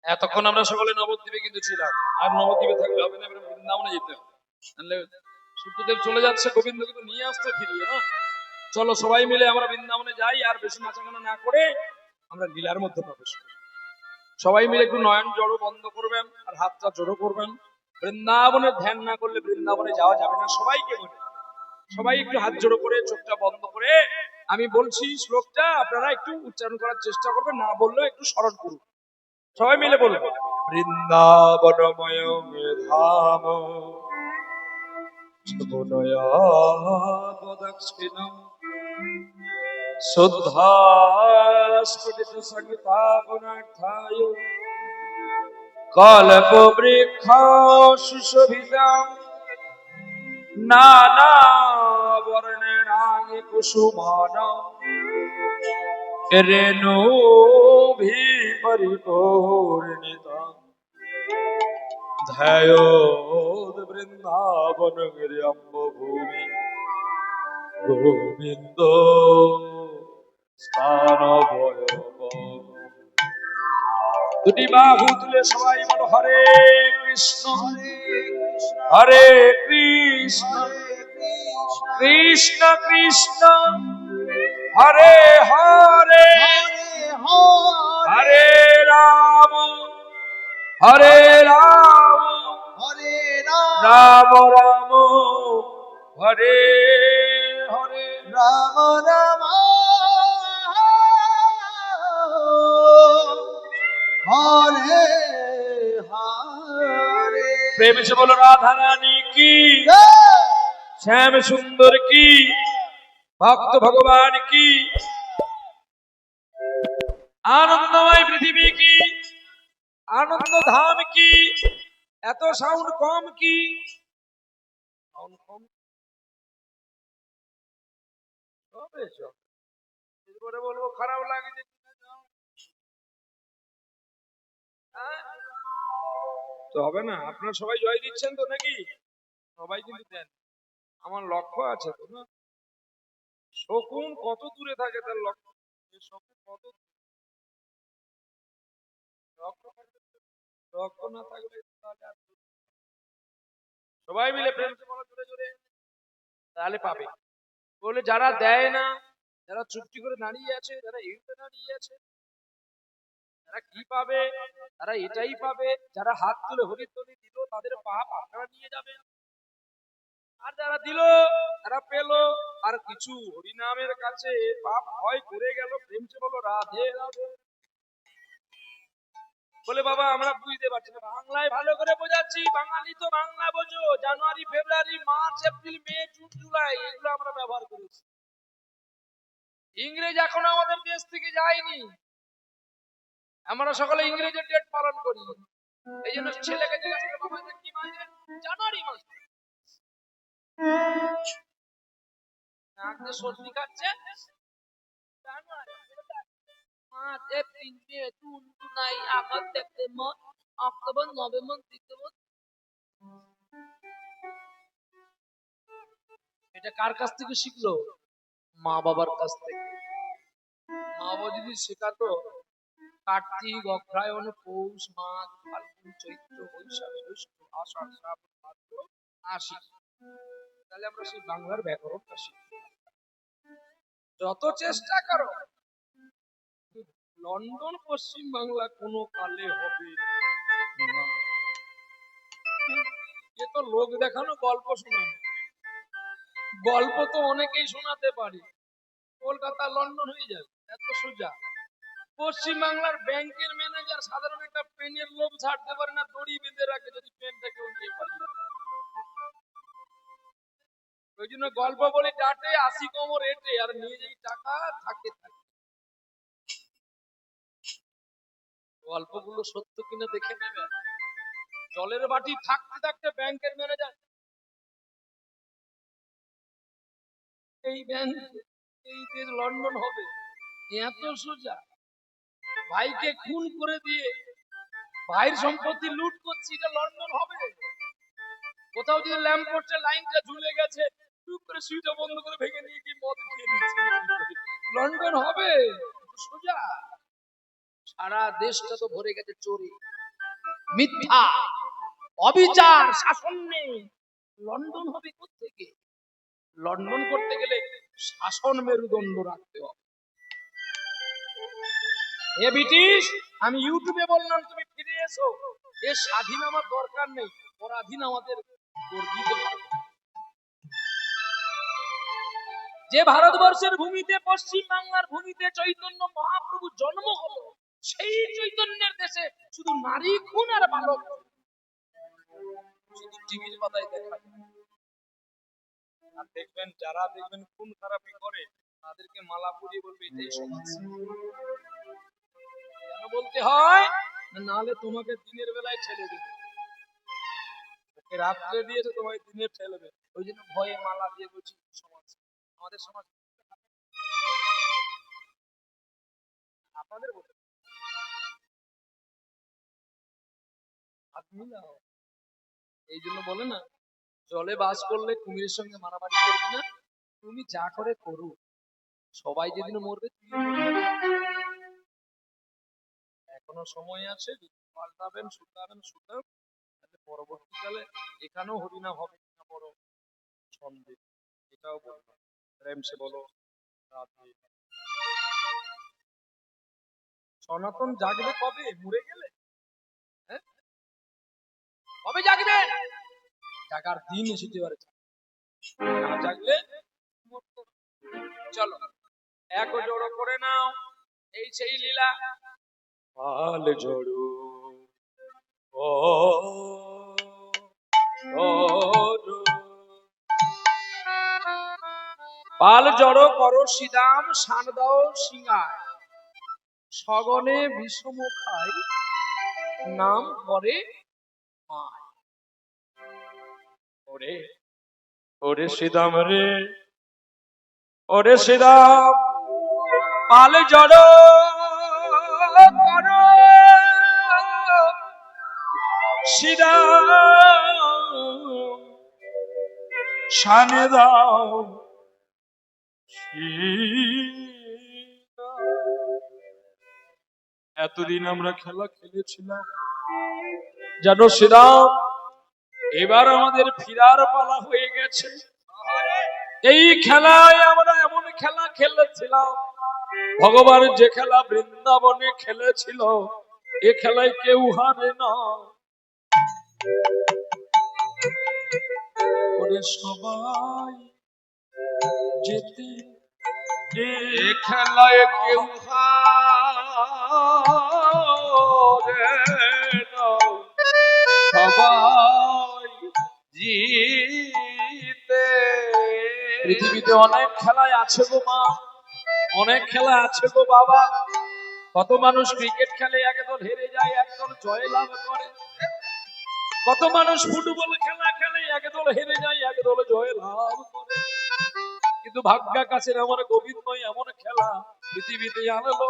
এতক্ষণ আমরা সকলে নবদ্বীপে কিন্তু ছিলাম, আর নবদ্বীপে থাকলে হবে না, এবার বৃন্দাবনে যেতে হবে। তাহলে সূর্যদেব চলে যাচ্ছে, গোবিন্দ কিন্তু নিয়ে আসতে ফিরিয়ে না। চলো সবাই মিলে আমরা বৃন্দাবনে যাই, আর বেশি নাচাগানা না করে আমরা লীলার মধ্যে প্রবেশ করি। সবাই মিলে একটু নয়ন জড়ো বন্ধ করবেন আর হাতটা জড়ো করবেন। বৃন্দাবনের ধ্যান না করলে বৃন্দাবনে যাওয়া যাবে না। সবাইকে বলি, সবাই একটু হাত জড়ো করে চোখটা বন্ধ করে আমি বলছি শ্লোকটা, আপনারা একটু উচ্চারণ করার চেষ্টা করবেন, না বললেও একটু স্মরণ করুন। সবাই মিলে বলুন, বৃন্দাবনময় ধাম যমুনয়া শুদ্ধাস্ফুটিত সংগীতাপনার্থায় কল্পবৃক্ষ সুশোভিতং নানা বর্ণেরাঙ্গি কুসুমানং রেণুভিঃ পরিপূর্ণিতং ধ্যায়োদ বৃন্দাবনগির্যম্বভূমি গোবিন্দ স্থানভয়ং। দুটি বাহু তুলে সবাই বলো হরে কৃষ্ণ হরে কৃষ্ণ কৃষ্ণ কৃষ্ণ হরে হরে হরে রাম হরে রাম রাম রাম হরে হরে রাম রাম হরে হরে। প্রেম সে বলো রাধা রানী কি, শ্যাম সুন্দর কি, ভক্ত ভগবান কি, আনন্দময় পৃথিবী কি, আনন্দ ধাম কি, এত সাউন্ড কম কি, সাউন্ড কম হবে। এরপরে বলবো খারাপ লাগে যে তো হবে না। আপনারা সবাই জয় দিচ্ছেন তো নাকি? সবাই কিন্তু দেন, আমার লক্ষ্য আছে তো না। শকুন কত দূরে থাকে তার লক্ষ্য, শকুন কত লক্ষ্য না থাকলে তাহলে সবাই মিলে প্রেম সে বলো জোরে জোরে, তাহলে পাবে। বলে যারা দেয় না, যারা চুপটি করে দাঁড়িয়ে আছে, যারা এড়িয়ে দাঁড়িয়ে আছে, তারা কি পাবে? তারা এটাই পাবে, যারা হাত তুলে হরিধ্বনি দিল তাদের পাপ আপনারা নিয়ে যাবেন, আর যারা দিল তারা পেল। আর কিছু হরিনামের কাছে পাপ ভয় করে গেল। প্রেম সে বলো রাধে রাধে। বলে বাবা আমরা বুঝতে পারছি না, বাংলায় ভালো করে বোঝাচ্ছি, বাঙালি তো বাংলা বোঝো। January February March April May June July এগুলো আমরা ব্যবহার করেছি, ইংরেজ এখনো আমাদের দেশ থেকে যায়নি। আমরা সকলে ইংরেজের ডেট পালন করি। এই জন্য ছেলেকে জিজ্ঞাসা করে বাবা এটা কি মাসে? জানুয়ারি মাস। নাকে সর্দি কাটছে, জানুয়ারি March April May June July August September October November December. এটা কার কাছ থেকে শিখলো? মা বাবার কাছ থেকে। মা বাবা যদি শেখাতো কার্তিক অগ্রহায়ণ পৌষ মাঘ ফাল্গুন চৈত্র বৈশাখ জ্যৈষ্ঠ আষাঢ় শ্রাবণ ভাদ্র আশ্বিন, তাহলে আমরা সেই বাংলার ব্যাকরণটা শিখব। যত চেষ্টা করো, লন্ডন পশ্চিম বাংলা কোনো কালে হবে না। এ তো লোক দেখানো গল্প শোনানো, গল্প তো অনেকেই শোনাতে পারে, কলকাতা লন্ডন হয়ে যাবে এত সোজা। পশ্চিম বাংলার ব্যাংকের ম্যানেজার সাধারণ একটা পেনের লোভ ছাড়তে পারে না, দড়ি বেঁধে রাখে যদি পেনটা কেউ নিয়ে পারে। ওই জন্য গল্প বলে ডাটে 80 কোমর এটে, আর নিয়ে যেই টাকা থাকে থাকে। গল্পগুলো সত্য কিনা দেখে নেবেন। জলের বাটি থাকতে থাকতে ব্যাংকের ম্যানেজার এই ব্যাংক এই দেশ লন্ডন হবে, এত সোজা। ভাইকে খুন করে দিয়ে ভাইয়ের সম্পত্তি লুট করছি, এটা লন্ডন হবে। কোথাও যদি ল্যাম্প পোস্টের লাইনটা ঝুলে গেছে, চুপ করে সুইচটা বন্ধ করে ভেঙে নিয়ে কি মদ খেয়ে নিচ্ছি, লন্ডন হবে সোজা। সারা দেশটা তো ভরে গেছে চোরে, মিথ্যা, অবিচার, শাসন নেই। লন্ডন হবে কোত্থেকে? লন্ডন করতে গেলে শাসন মেরুদণ্ড রাখতে হবে। এ ব্রিটিশ, আমি ইউটিউবে বললাম তুমি ফিরে এসো। এ স্বাধীন আমার দরকার নেই, পরাধীন আমাদের গর্বিত ভারত। যে ভারতবর্ষের ভূমিতে, পশ্চিম বাংলার ভূমিতে চৈতন্য মহাপ্রভু জন্ম হলো, সেই চৈতন্যের দেশে শুধু নারী খুন আর বালক খুন। শুধু টিভির পাতায় দেখা যায়। আর দেখবেন যারা দেখবেন খুন খারাপি করে তাদেরকে মালা পরিয়ে বলবে এটাই সমাজ। কেন বলতে হয়? নাহলে তোমাকে দিনের বেলায় ঠেলে দেবে, ওকে রাত্রে দিয়েছে তোমায় দিনে ঠেলবে। ওই জন্য ভয়ে মালা দিয়ে বলছি সমাজ। আমাদের সমাজ আপনাদের বলে আপনি না, এই জন্য বলে না, জলে বাস করলে কুমিরের সঙ্গে মারামারি করবি না। তুমি যা করে করো, সবাই যেদিন মরবে তুই এখনো সময় আছে, পাল্টাবেন, শুকাবেন, তাহলে পরবর্তীকালে এখানেও হরিনাম হবে কিনা বড় সন্দেহ। এটাও বলবো প্রেম সে বলো রাধে। সনাতন জাগবে কবে? মরে গেলে? হ্যাঁ, কবে জাগবে? জাগার দিন এসেছে, এবারে না জাগলে মরতে হবে। চলো এক জড়ো করে নাও, এই সেই লীলা। পাল জড়ো ও পাল জড়ো করো সিদাম, শান দাও সিঙ্গার, সগনে বিষম খাই, নাম করে মায়। ওরে ওরে সিদাম রে, ওরে সিদাম, পাল জড়ো করো সিদাম, শানে দাও সিঙ্গার। এতদিন আমরা খেলা খেলেছিলাম জানো শ্রীরাম, এবার আমাদের ফিরার পালা হয়ে গেছে। এই খেলায় আমরা এমন খেলা খেলেছিলাম, ভগবান যে খেলা বৃন্দাবনে খেলেছিল এ খেলায় কেউ হারে না। ওরে সবাই যেতে এ খেলায় কেউ হারে না, সবাই জিতে। পৃথিবীতে অনেক খেলায় আছে গো মা, অনেক খেলা আছে গো বাবা। কত মানুষ ক্রিকেট খেলে এক দল হেরে যায়, এক দল জয় লাভ করে। কত মানুষ ফুটবল খেলা খেলে এক দল হেরে যায়, এক দল জয় লাভ করে। কিন্তু ভাগ্যাকাশের আমার গোবিন্দই এমন খেলা পৃথিবীতে আনলো।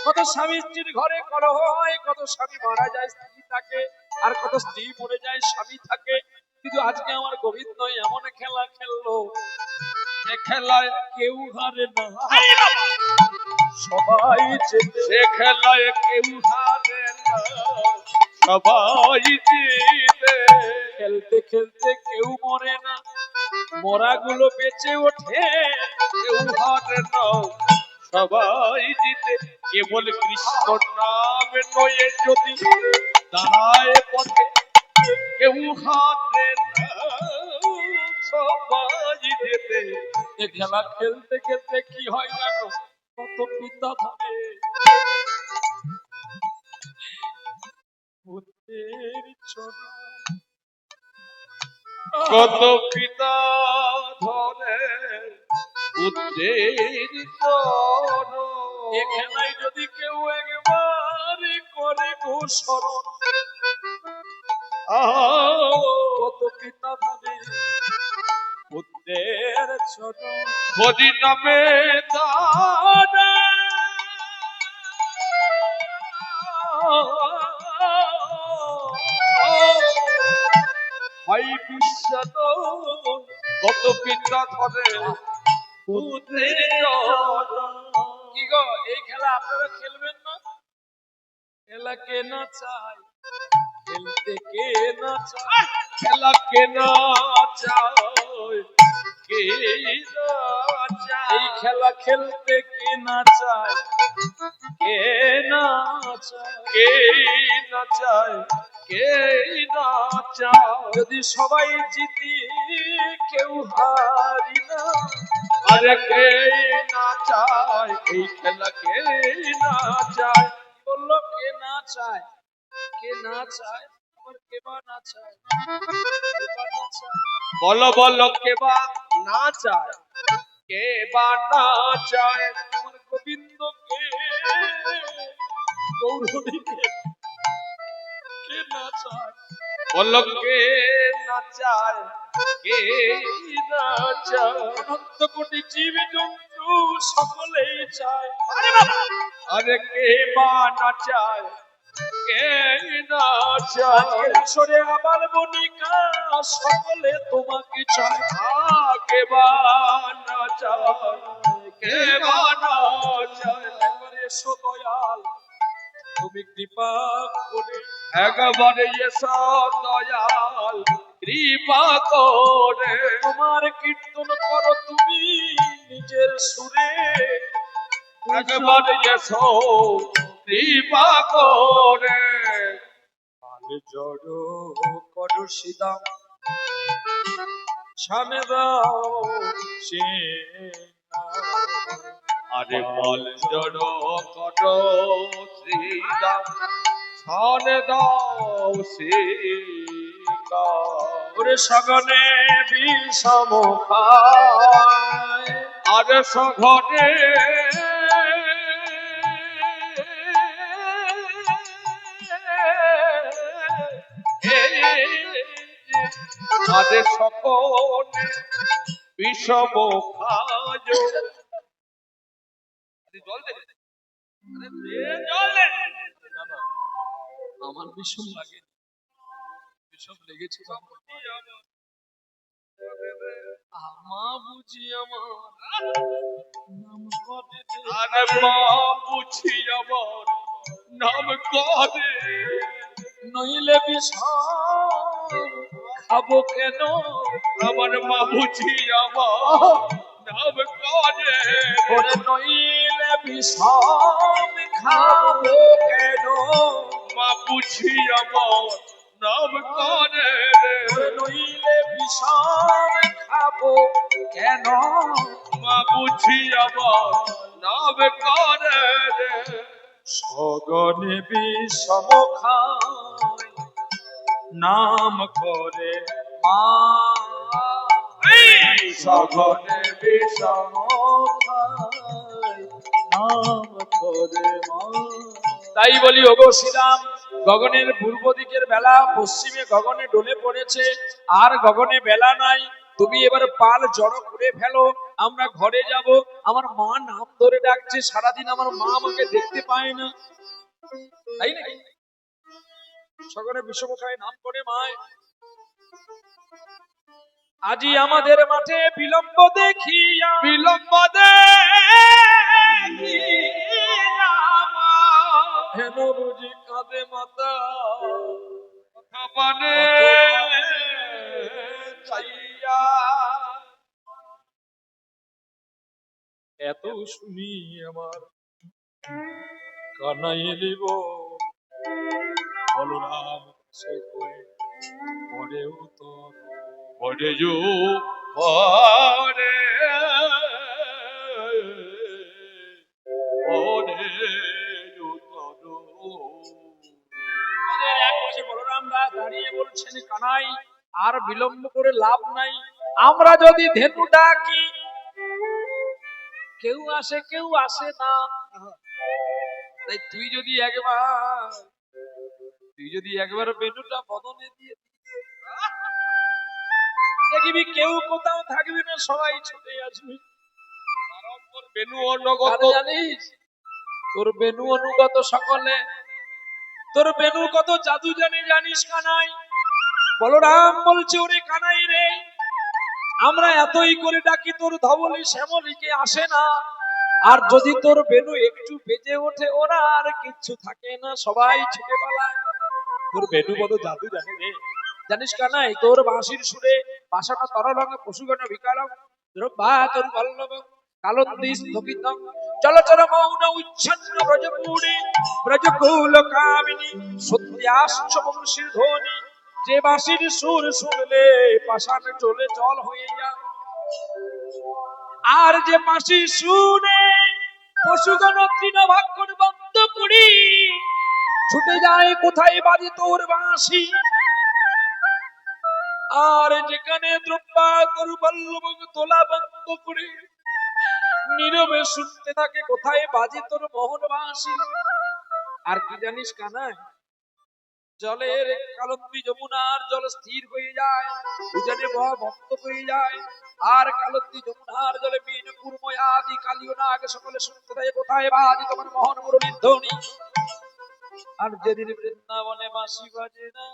কত স্বামী স্ত্রীর ঘরে কলহ হয়, কত স্বামী মারা যায় স্ত্রী থাকে, আর কত স্ত্রী মরে যায় স্বামী থাকে। কিন্তু আজকে আমার গোবিন্দই এমন খেলা খেললো, এ খেলায় কেউ হারে না, সবাই জেতে। সে খেলায় কেউ হারে না, সবাই জিতে। খেলতে খেলতে কেউ মরে না, মরাগুলো বেঁচে ওঠে। কেউ হারে না, সবাই জিতে। কেবল কৃষ্ণ নাম নয়ে যদি দাঁড়ায় পথে, কেউ হারে না, সবাই জিতে। এ খেলা খেলতে খেলতে কি হয় জানো? কত পিতা থাকে পুত্রের চরণ, কত পিতা ধরে পুত্রের চরণ। এ খেলায় যদি কেউ একবার করে গো শরণ, কত পিতা ধরে পুত্রের চরণ। হরি নামে দানা ভাই বিশ্বত, কত পিতা ধরে পুত্রের চরণ। কি গো, এই খেলা আপনারা খেলবেন না? খেলা কে না চায়, খেলতে কে না চায়, খেলা কে না চায়, কে না চায়, এই খেলা খেলতে কে না চায়, কে না চায়, কে না চায়, কে না চায়। যদি সবাই জিতি কেউ হারি না, আরে কে না চায়, এই খেলা কে না চায়। বললো কে না চায়, কে না চায়, আবার কে বা না চায়, কে বা না চায়। বলো বলো কে বা না চায়, কে বা না চায়। আমার গোবিন্দকে, গৌরহরিকে কে না চায়, বলো কে না চায়, কে না চায়। অনন্ত কোটি জীব জন্তু সকলেই চায়, আরে কে বা না চায়, কে না চায়। ঈশ্বরে আবার বনিকা সকলে তোমাকে চায়, কে বা না চায়, কে বা না চায়। একবারে এসো দয়াল, তুমি কৃপা করে, একবারে এসো দয়াল, কৃপা করে। তোমার কীর্তন করো তুমি নিজের সুরে, একবারে এসো কৃপা করে। পাল জড়ো করো সিদাম, ছানে দাও সে, আরে পাল জড়ো করো শ্রীরাম, ছানে দাও সে। ওরে সগনে বিষম খায়, আরে সঘনে আরে সকলে বিষম খায়। জল দে, জল দে। আমার বিষম লাগে, বিষম লেগেছে মা বুঝি আমার নাম করে, আরে মা বুঝি আমার নাম করে, নইলে বিষম খাবো কেন, আমার মা বুঝি আমার নাম করে, ওরে নইলে বিষম খাবো কেন, মা বুঝি আমার নাম করে, ওরে নইলে বিষম খাবো কেন, মা বুঝি আমার নাম করে। সগনে বিষম খায়, নাম করে মা, সগনে বিষম খায়, নাম করে মা। তাই বলি ওগো শ্রীরাম, গগনের পূর্ব দিকের বেলা পশ্চিমে গগনে ডলে পড়েছে, আর গগনে বেলা নাই। তুমি এবার পাল জড়ো করে ফেলো, আমরা ঘরে যাব। আমার মা নাম ধরে ডাকছে, সারাদিন আমার মা আমাকে দেখতে পায় না, তাই নাকি? সকলে বিশ্বমুখায় নাম করে মায়। আজি আমাদের মাঠে বিলম্ব দেখিয়া, বিলম্ব দেখিয়া হেন বুঝি কাঁদে মাতা, পানে চাইয়া। এত শুনি আমার কানাই লিব, বলরাম সে কই পরে উত্তর, পরে যো পরে পরে উত্তর। আমাদের এক পাশে বলরাম দা দাঁড়িয়ে বলছেন, কানাই আর বিলম্ব করে লাভ নাই, আমরা যদি ধেনু ডাকি কেউ আসে কেউ আসে না, তাই তুই যদি একবার বেনুটা বদনে দিয়ে দেখবি কেউ কোথাও থাকবি না, সবাই ছুটে আসবি। তোর বেনু অনুগত জানিস, তোর বেনু অনুগত সকলে, তোর বেনু কত জাদু জানে জানিস কানাই। বলরাম বলছে, ওরে কানাই রে, আমরা এতই করে ডাকি তোর ধবলি শ্যামলীকে আসে না, আর যদি তোর বেনু একটু বেজে ওঠে ওরা আর কিচ্ছু থাকে না, সবাই ছুটে পালায়। তোর বেনু বড় জাদু জানে রে। জানিস কানাই, তোর বাঁশির সুরে বাসাটা তরলং পশুগণ বিকালং দ্রব্যা তোর বল্লভ কালন্দি স্থগিতং চলচর মৌন উচ্ছন্ন ব্রজপুরে ব্রজকুল কামিনী সত্যাশ্চ বংশীর ধ্বনি। যে বাঁশির সুর শুনলে পাষাণ চলে জল হয়ে যায়, আর যে বাঁশি শুনে পশুগণ তৃণভক্ষণ বন্ধ করি ছুটে যায় কোথায় বাজে তোর বাঁশি। আর যেখানে দ্রব্যা তোর বল্লভ তোলা বন্ধ করে নীরবে শুনতে থাকে কোথায় বাজে তোর মোহন বাঁশি। আর কি জানিস কানাই, জলের কালন্দি যমুনার জল স্থির হয়ে যায়, উজানে বহা বন্ধ হয়ে যায়। আর কালন্দি যমুনার জলে বীণ কুর্ময় আদি কালিও নাগ সকলে শুনতে থাকে কোথায় বাজে তোমার মোহন মুরলীর ধ্বনি। আর যেদিন বৃন্দাবনে বাঁশি বাজে না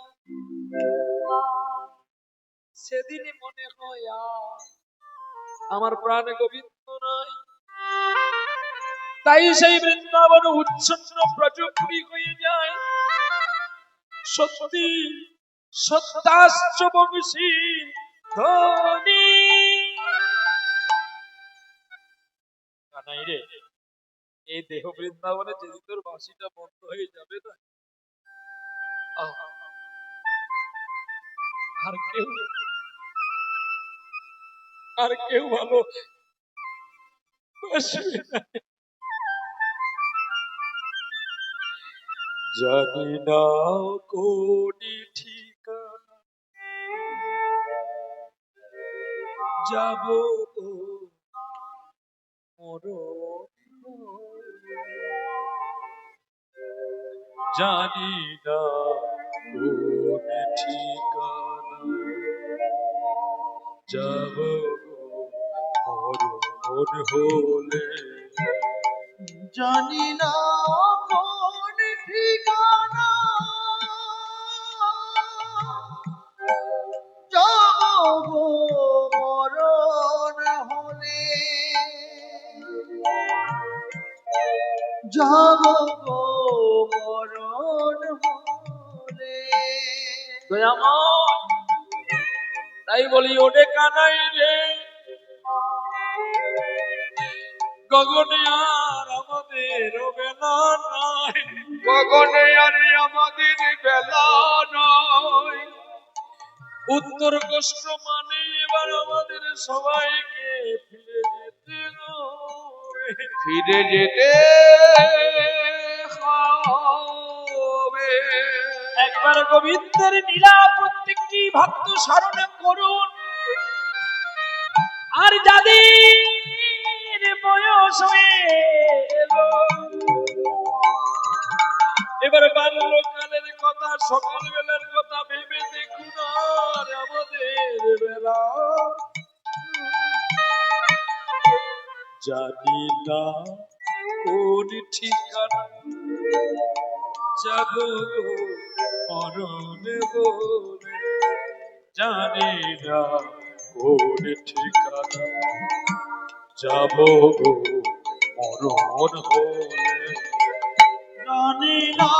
সেদিনই মনে হয় আমার প্রাণ গোবিন্দ নাই। তাই সেই বৃন্দাবন উচ্ছন্ন প্রচুরি হয়ে যায়। সত্যি সত্যাশ্চ বংশী ধ্বনি। কানাই রে, এই দেহ বৃন্দাবনে যেদিন তোর বাঁশিটা বন্ধ হয়ে যাবে না, আহা, আর কেউ ভালো বাসবে না। জানি না কোনি ঠিকানা যাব তো জানি না কোনি ঠিকানা যাব মরণ হলে। জানি না কোন ঠিকানা যাব গো মরণ হলে, যাব গো মরণ হলে। দয়াময়, তাই বলি ওরে কানাই রে, গগনে আর আমাদের বেলা নাই, গগনে আর আমাদের বেলা নাই। উত্তর কষ্ট মানে এবার আমাদের সবাইকে ফিরে যেতে হবে, ফিরে যেতে হবে। একবার গোবিন্দের লীলা প্রত্যেকটি ভক্ত স্মরণ করুন। আর যাদের বয়স হয়ে এলো, এবার বাল্যকালের কথা সকালবেলার কথা ভেবে দেখুন। আর আমাদের বেলা জানি না কোন ঠিকানা যাব মরণ বলে, জানি না কোন ঠিকানা যাব মরণ হলে। জানি না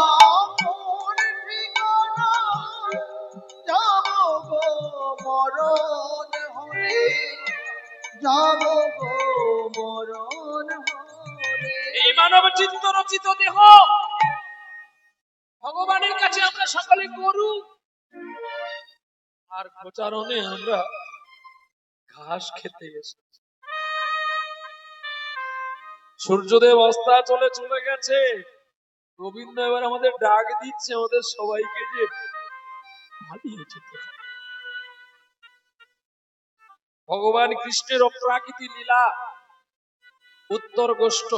কোন ঠিকানা যাব গো মরণ হলে, যাব গো মরণ হলে। এই মানব চিত্ত রচিত দেহ ভগবানের কাছে আমরা সকলে করু, আর গোচারণে আমরা ঘাস খেতে এসেছি। সূর্যদেব অস্তা চলে গেছে, গোবিন্দ এবার আমাদের ডাক দিচ্ছে আমাদের সবাইকে যে পালিয়ে যেতে হবে। ভগবান কৃষ্ণের অপ্রাকৃতি লীলা উত্তর গোষ্ঠ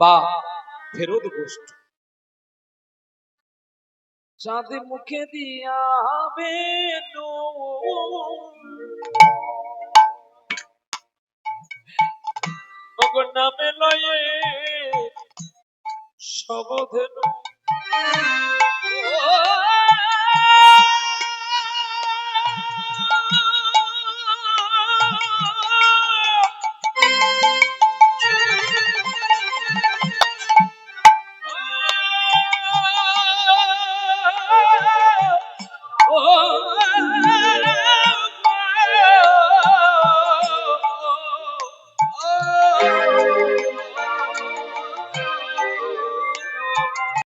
বা ফেরত গোষ্ঠ। চাঁদে মুখে দিয়া বেনু নামে লয়ে সবধেনু